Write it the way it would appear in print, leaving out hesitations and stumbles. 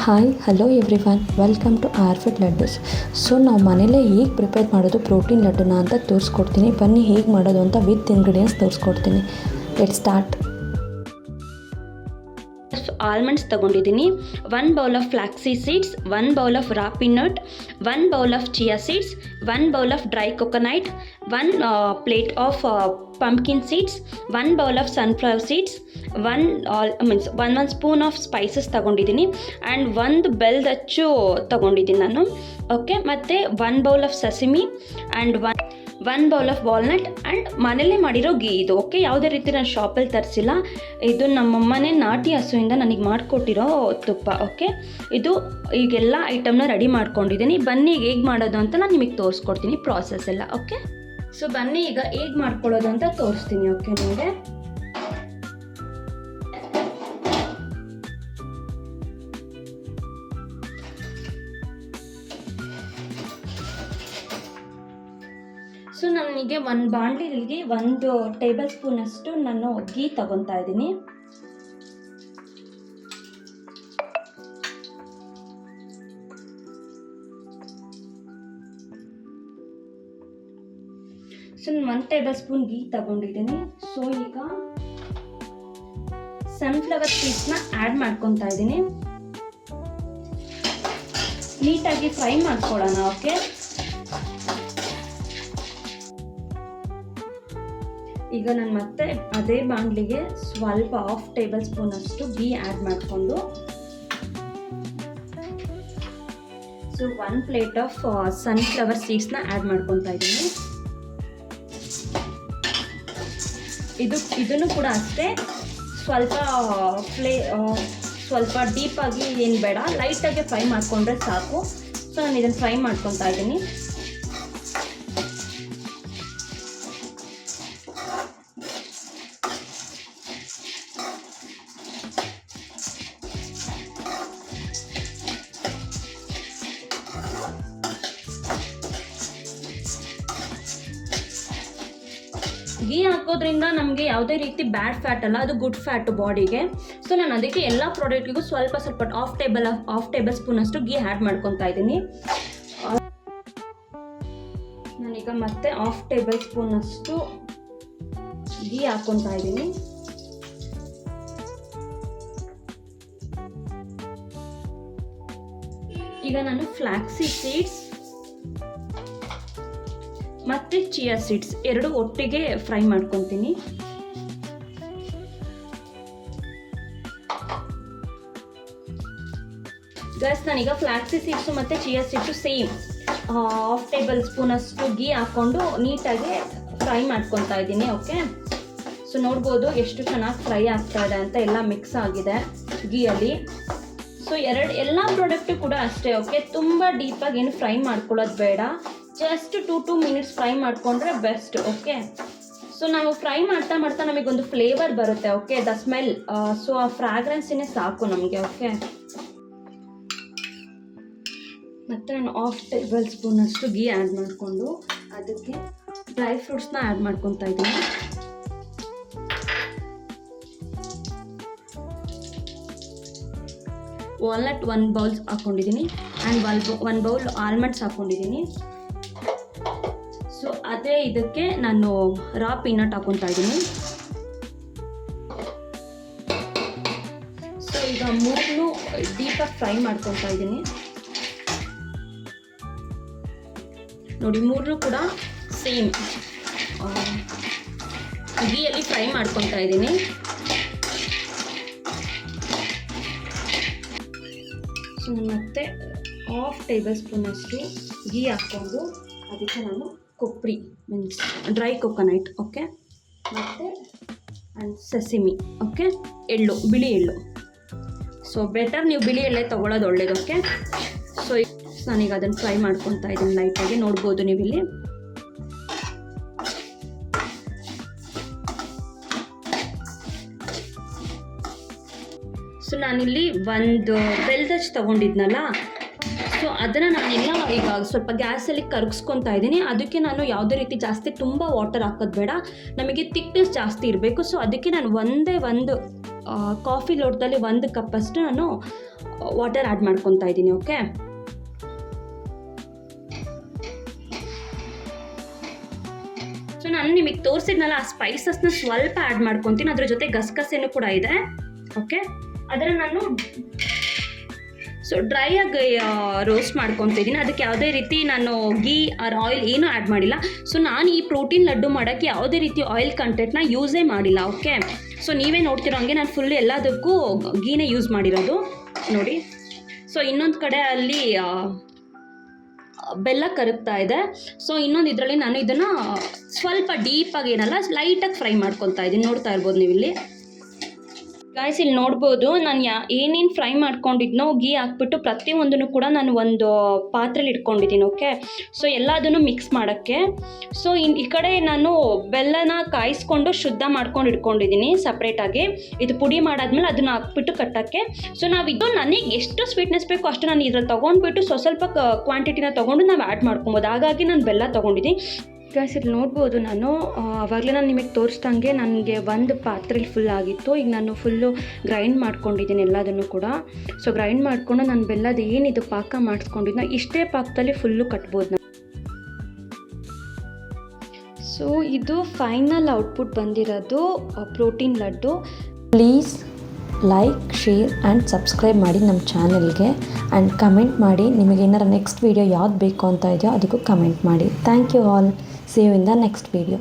Hi hello everyone, welcome to ಆರ್ಫಿಟ್ laddoos. So ನಾವು ಮನೇಲೇ ಹೇಗೆ ಪ್ರಿಪೇರ್ ಮಾಡೋದು ಪ್ರೋಟೀನ್ ಲಡ್ಡುನ ಅಂತ ತೋರಿಸ್ಕೊಡ್ತೀನಿ. ಬನ್ನಿ ಹೇಗೆ ಮಾಡೋದು ಅಂತ ವಿತ್ ಇಂಗ್ರೀಡಿಯೆಂಟ್ಸ್ ತೋರಿಸ್ಕೊಡ್ತೀನಿ. Let start. ಆಲ್ಮಂಡ್ಸ್ ತೊಗೊಂಡಿದ್ದೀನಿ, 1 bowl of flax seeds, 1 bowl of raw peanut, 1 bowl of chia seeds, 1 bowl of dry coconut, 1 plate of pumpkin seeds, 1 bowl of sunflower seeds, 1 spoon of spices ತೊಗೊಂಡಿದ್ದೀನಿ and 1 ಬೆಲ್ಲದಚ್ಚು ತೊಗೊಂಡಿದ್ದೀನಿ ನಾನು. Okay, ಮತ್ತು 1 bowl of sesame and 1 bowl of walnut and ಮನೇಲೇ ಮಾಡಿರೋ ಗೀ ಇದು. Okay, ಯಾವುದೇ ರೀತಿ ನಾನು ಶಾಪಲ್ಲಿ ತರಿಸಿಲ್ಲ, ಇದು ನಮ್ಮಮ್ಮನೇ ನಾಟಿ ಹಸುವಿಂದ ನನಗೆ ಮಾಡಿಕೊಟ್ಟಿರೋ ತುಪ್ಪ. ಓಕೆ, ಇದು ಈಗೆಲ್ಲ ಐಟಮ್ನ ರೆಡಿ ಮಾಡ್ಕೊಂಡಿದ್ದೀನಿ. ಬನ್ನಿ ಈಗ ಹೇಗೆ ಮಾಡೋದು ಅಂತ ನಾನು ನಿಮಗೆ ತೋರಿಸ್ಕೊಡ್ತೀನಿ ಪ್ರಾಸೆಸ್ ಎಲ್ಲ. ಓಕೆ, ಸೊ ಬನ್ನಿ ಈಗ ಹೇಗೆ ಮಾಡ್ಕೊಳ್ಳೋದು ಅಂತ ತೋರಿಸ್ತೀನಿ. ಓಕೆ, ನಿಮಗೆ ಸೊ ನನಗೆ ಒಂದು ಬಾಣಲಿಗೆ 1 ಟೇಬಲ್ ಸ್ಪೂನಷ್ಟು ನಾನು ಗೀ ತಗೊತಾ ಇದ್ದೀನಿ. ಸೊ ನಾನು 1 ಟೇಬಲ್ ಸ್ಪೂನ್ ಗೀ ತಗೊಂಡಿದ್ದೀನಿ. ಸೊ ಈಗ ಸನ್ಫ್ಲವರ್ ಸೀಡ್ಸ್ನ ಆ್ಯಡ್ ಮಾಡ್ಕೊತಾ ಇದ್ದೀನಿ. ನೀಟಾಗಿ ಫ್ರೈ ಮಾಡ್ಕೊಳ್ಳೋಣ. ಓಕೆ, ಈಗ ನಾನು ಮತ್ತೆ ಅದೇ ಬಾಣಲಿಗೆ ಸ್ವಲ್ಪ 1/2 ಟೇಬಲ್ ಸ್ಪೂನ್ ಅಷ್ಟು ಗೀ ಆ್ಯಡ್ ಮಾಡಿಕೊಂಡು, ಸೊ 1 ಪ್ಲೇಟ್ ಆಫ್ ಸನ್ಫ್ಲವರ್ ಸೀಡ್ಸ್ನ ಆ್ಯಡ್ ಮಾಡ್ಕೊತಾ ಇದ್ದೀನಿ. ಇದನ್ನು ಕೂಡ ಅಷ್ಟೇ ಸ್ವಲ್ಪ ಡೀಪಾಗಿ ಏನು ಬೇಡ, ಲೈಟಾಗಿ ಫ್ರೈ ಮಾಡಿಕೊಂಡ್ರೆ ಸಾಕು. ಸೊ ನಾನು ಇದನ್ನು ಫ್ರೈ ಮಾಡ್ಕೊತಾ ಇದ್ದೀನಿ. ಗೀ ಹಾಕೋದ್ರಿಂದ ನಮಗೆ ಯಾವುದೇ ರೀತಿ ಬ್ಯಾಡ್ ಫ್ಯಾಟ್ ಅಲ್ಲ, ಅದು ಗುಡ್ ಫ್ಯಾಟು ಬಾಡಿಗೆ. ಸೊ ನಾನು ಅದಕ್ಕೆ ಎಲ್ಲ ಪ್ರಾಡಕ್ಟ್ಗೂ ಸ್ವಲ್ಪ 1/2 ಟೇಬಲ್ ಸ್ಪೂನ್ ಅಷ್ಟು ಗೀ ಆ್ಯಡ್ ಮಾಡ್ಕೊತಾ ಇದ್ದೀನಿ. ನಾನೀಗ ಮತ್ತೆ 1/2 ಟೇಬಲ್ ಸ್ಪೂನ್ ಅಷ್ಟು ಗೀ ಹಾಕ್ಕೊತಾ ಇದ್ದೀನಿ. ಈಗ ನಾನು ಫ್ಲಾಕ್ಸಿ ಸೀಡ್ಸ್ ಮತ್ತು ಚಿಯಾ ಸೀಡ್ಸ್ ಎರಡು ಒಟ್ಟಿಗೆ ಫ್ರೈ ಮಾಡ್ಕೊತೀನಿ. ಗೈಸ್, ನಾನೀಗ ಫ್ಲಾಕ್ಸಿ ಸೀಡ್ಸು ಮತ್ತು chia seeds same 1/2 tablespoon ಅಷ್ಟು ಗೀ ಹಾಕ್ಕೊಂಡು ನೀಟಾಗಿ ಫ್ರೈ ಮಾಡ್ಕೊತಾ ಇದ್ದೀನಿ. ಓಕೆ, ಸೊ ನೋಡ್ಬೋದು ಎಷ್ಟು ಚೆನ್ನಾಗಿ ಫ್ರೈ ಆಗ್ತಾ ಇದೆ ಅಂತ, ಎಲ್ಲ ಮಿಕ್ಸ್ ಆಗಿದೆ ಗೀಯಲ್ಲಿ. ಸೊ ಎಲ್ಲ ಪ್ರಾಡಕ್ಟು ಕೂಡ ಅಷ್ಟೇ. ಓಕೆ, ತುಂಬ ಡೀಪಾಗಿ ಏನು ಫ್ರೈ ಮಾಡ್ಕೊಳ್ಳೋದು ಬೇಡ, ಜಸ್ಟ್ 2 ಮಿನಿಟ್ಸ್ ಫ್ರೈ ಮಾಡಿಕೊಂಡ್ರೆ ಬೆಸ್ಟ್. ಓಕೆ, ಸೊ ನಾವು ಫ್ರೈ ಮಾಡ್ತಾ ಮಾಡ್ತಾ ನಮಗೊಂದು ಫ್ಲೇವರ್ ಬರುತ್ತೆ. ಓಕೆ, ದ ಸ್ಮೆಲ್, ಸೊ ಆ ಫ್ರಾಗ್ರೆನ್ಸಿನೇ ಸಾಕು ನಮಗೆ. ಓಕೆ, ಮತ್ತು ನಾನು 1/2 ಟೇಬಲ್ ಸ್ಪೂನ್ ಅಷ್ಟು ಗೀ ಆ್ಯಡ್ ಮಾಡಿಕೊಂಡು ಅದಕ್ಕೆ ಡ್ರೈ ಫ್ರೂಟ್ಸ್ನ ಆ್ಯಡ್ ಮಾಡ್ಕೊತಾ ಇದ್ದೀನಿ. ವಾಲ್ನಟ್ 1 ಬೌಲ್ ಹಾಕ್ಕೊಂಡಿದ್ದೀನಿ ಆ್ಯಂಡ್ 1 ಬೌಲ್ ಆಲ್ಮಂಡ್ಸ್ ಹಾಕ್ಕೊಂಡಿದ್ದೀನಿ. ಸೊ ಅದೇ ಇದಕ್ಕೆ ನಾನು ರಾ ಪೀನಟ್ ಹಾಕ್ಕೊತಾ ಇದ್ದೀನಿ. ಸೊ ಈಗ 3 ಡೀಪಾಗಿ ಫ್ರೈ ಮಾಡ್ಕೊತಾ ಇದ್ದೀನಿ. ನೋಡಿ, 3 ಕೂಡ ಸೇಮ್ ಗೀಯಲ್ಲಿ ಫ್ರೈ ಮಾಡ್ಕೊತಾ ಇದ್ದೀನಿ. ಸೊ ಮತ್ತೆ 1/2 ಟೇಬಲ್ ಸ್ಪೂನ್ ಅಷ್ಟು ಗೀ ಹಾಕ್ಕೊಂಡು ಅದಕ್ಕೆ ನಾನು ಕೊಬ್ಬರಿ ಮೀನ್ಸ್ ಡ್ರೈ ಕೊಕೊನಟ್, ಓಕೆ, ಮತ್ತು ಸಸಿಮಿ, ಓಕೆ, ಬಿಳಿ ಎಳ್ಳು. ಸೊ ಬೆಟರ್ ನೀವು ಬಿಳಿ ಎಳ್ಳೆ ತೊಗೊಳ್ಳೋದು ಒಳ್ಳೇದು. ಓಕೆ, ಸೊ ನಾನೀಗ ಅದನ್ನು ಫ್ರೈ ಮಾಡ್ಕೊತಾ ಇದ್ದೀನಿ ಲೈಟಾಗಿ, ನೋಡ್ಬೋದು ನೀವಿಲ್ಲಿ. ಸೊ ನಾನಿಲ್ಲಿ 1 ಬೆಲ್ಲದಚ್ಚು ತೊಗೊಂಡಿದ್ನಲ್ಲ, ಸೊ ಅದನ್ನು ನಾನೆಲ್ಲ ಈಗ ಸ್ವಲ್ಪ ಗ್ಯಾಸಲ್ಲಿ ಕರಗಿಸ್ಕೊತಾ ಇದ್ದೀನಿ. ಅದಕ್ಕೆ ನಾನು ಯಾವುದೇ ರೀತಿ ಜಾಸ್ತಿ ತುಂಬ ವಾಟರ್ ಹಾಕೋದು ಬೇಡ, ನಮಗೆ ಥಿಕ್ನೆಸ್ ಜಾಸ್ತಿ ಇರಬೇಕು. ಸೊ ಅದಕ್ಕೆ ನಾನು ಒಂದೇ ಒಂದು ಕಾಫಿ ಲೋಟದಲ್ಲಿ 1 ಕಪ್ಪಷ್ಟು ನಾನು ವಾಟರ್ ಆ್ಯಡ್ ಮಾಡ್ಕೊತಾ ಇದ್ದೀನಿ. ಓಕೆ, ಸೊ ನಾನು ನಿಮಗೆ ತೋರಿಸಿದ್ನಲ್ಲ ಆ ಸ್ಪೈಸಸ್ನ ಸ್ವಲ್ಪ ಆ್ಯಡ್ ಮಾಡ್ಕೊತೀನಿ. ಅದ್ರ ಜೊತೆ ಗಸಗಸೆನೂ ಕೂಡ ಇದೆ. ಓಕೆ, ಅದರ ನಾನು ಡ್ರೈಯಾಗಿ ರೋಸ್ಟ್ ಮಾಡ್ಕೊತಿದ್ದೀನಿ. ಅದಕ್ಕೆ ಯಾವುದೇ ರೀತಿ ನಾನು ಗೀ ಆರ್ ಆಯಿಲ್ ಏನೂ ಆ್ಯಡ್ ಮಾಡಿಲ್ಲ. ಸೊ ನಾನು ಈ ಪ್ರೋಟೀನ್ ಲಡ್ಡು ಮಾಡೋಕ್ಕೆ ಯಾವುದೇ ರೀತಿ ಆಯಿಲ್ ಕಂಟೆಂಟ್ನ ಯೂಸೇ ಮಾಡಿಲ್ಲ. ಓಕೆ, ಸೊ ನೀವೇ ನೋಡ್ತಿರೋ ಹಂಗೆ ನಾನು ಫುಲ್ ಎಲ್ಲದಕ್ಕೂ ಗೀನೇ ಯೂಸ್ ಮಾಡಿರೋದು ನೋಡಿ. ಸೊ ಇನ್ನೊಂದು ಕಡೆ ಅಲ್ಲಿ ಬೆಲ್ಲ ಕರಗ್ತಾ ಇದೆ. ಸೊ ಇನ್ನೊಂದು ಇದರಲ್ಲಿ ನಾನು ಇದನ್ನು ಸ್ವಲ್ಪ ಡೀಪಾಗಿ ಏನಲ್ಲ ಲೈಟಾಗಿ ಫ್ರೈ ಮಾಡ್ಕೊತಾ ಇದ್ದೀನಿ. ನೋಡ್ತಾ ಇರ್ಬೋದು ನೀವು ಇಲ್ಲಿ ಗಾಯ್ಸ್, ಇಲ್ಲಿ ನೋಡ್ಬೋದು ನಾನು ಏನೇನು ಫ್ರೈ ಮಾಡ್ಕೊಂಡಿದ್ನೋ ಗೀ ಹಾಕ್ಬಿಟ್ಟು ಪ್ರತಿಯೊಂದನ್ನು ಕೂಡ ನಾನು ಒಂದು ಪಾತ್ರೆಲಿ ಇಟ್ಕೊಂಡಿದ್ದೀನಿ. ಓಕೆ, ಸೊ ಎಲ್ಲದನ್ನು ಮಿಕ್ಸ್ ಮಾಡೋಕ್ಕೆ. ಸೊ ಈ ಕಡೆ ನಾನು ಬೆಲ್ಲನ ಕಾಯಿಸ್ಕೊಂಡು ಶುದ್ಧ ಮಾಡ್ಕೊಂಡು ಇಟ್ಕೊಂಡಿದ್ದೀನಿ ಸಪ್ರೇಟಾಗಿ. ಇದು ಪುಡಿ ಮಾಡಾದ್ಮೇಲೆ ಅದನ್ನು ಹಾಕ್ಬಿಟ್ಟು ಕಟ್ಟೋಕ್ಕೆ. ಸೊ ನಾವಿದು ನನಗೆ ಎಷ್ಟು ಸ್ವೀಟ್ನೆಸ್ ಬೇಕೋ ಅಷ್ಟು ನಾನು ಇದ್ರಲ್ಲಿ ತೊಗೊಂಡ್ಬಿಟ್ಟು ಸ್ವಲ್ಪ ಕ್ವಾಂಟಿಟಿನ ತೊಗೊಂಡು ನಾವು ಆ್ಯಡ್ ಮಾಡ್ಕೊಬೋದು. ಹಾಗಾಗಿ ನಾನು ಬೆಲ್ಲ ತೊಗೊಂಡಿದ್ದೀನಿ. ಗಾಯ್ಸ್, ಇಲ್ಲಿ ನೋಡ್ಬೋದು ನಾನು ಆವಾಗಲೇ ನಾನು ನಿಮಗೆ ತೋರಿಸ್ದಂಗೆ ನನಗೆ ಒಂದು ಪಾತ್ರೆಲಿ ಫುಲ್ ಆಗಿತ್ತು. ಈಗ ನಾನು ಫುಲ್ಲು ಗ್ರೈಂಡ್ ಮಾಡ್ಕೊಂಡಿದ್ದೀನಿ ಎಲ್ಲದನ್ನು ಕೂಡ. ಸೊ ಗ್ರೈಂಡ್ ಮಾಡಿಕೊಂಡು ನಾನು ಬೆಲ್ಲದ ಏನಿದು ಪಾಕ ಮಾಡಿಸ್ಕೊಂಡಿದ್ನೋ ಇಷ್ಟೇ ಪಾಕದಲ್ಲಿ ಫುಲ್ಲು ಕಟ್ಬೋದು ನಾನು. ಸೊ ಇದು ಫೈನಲ್ ಔಟ್ಪುಟ್ ಬಂದಿರೋದು protein laddu. Please like, share and subscribe ಮಾಡಿ ನಮ್ಮ ಚಾನಲ್ಗೆ. ಆ್ಯಂಡ್ ಕಮೆಂಟ್ ಮಾಡಿ, ನಿಮಗೆ ಏನಾರು ನೆಕ್ಸ್ಟ್ ವೀಡಿಯೋ ಯಾವ್ದು ಬೇಕು ಅಂತ ಇದೆಯೋ ಅದಕ್ಕೂ ಕಮೆಂಟ್ ಮಾಡಿ. Thank you all. See you in the next video.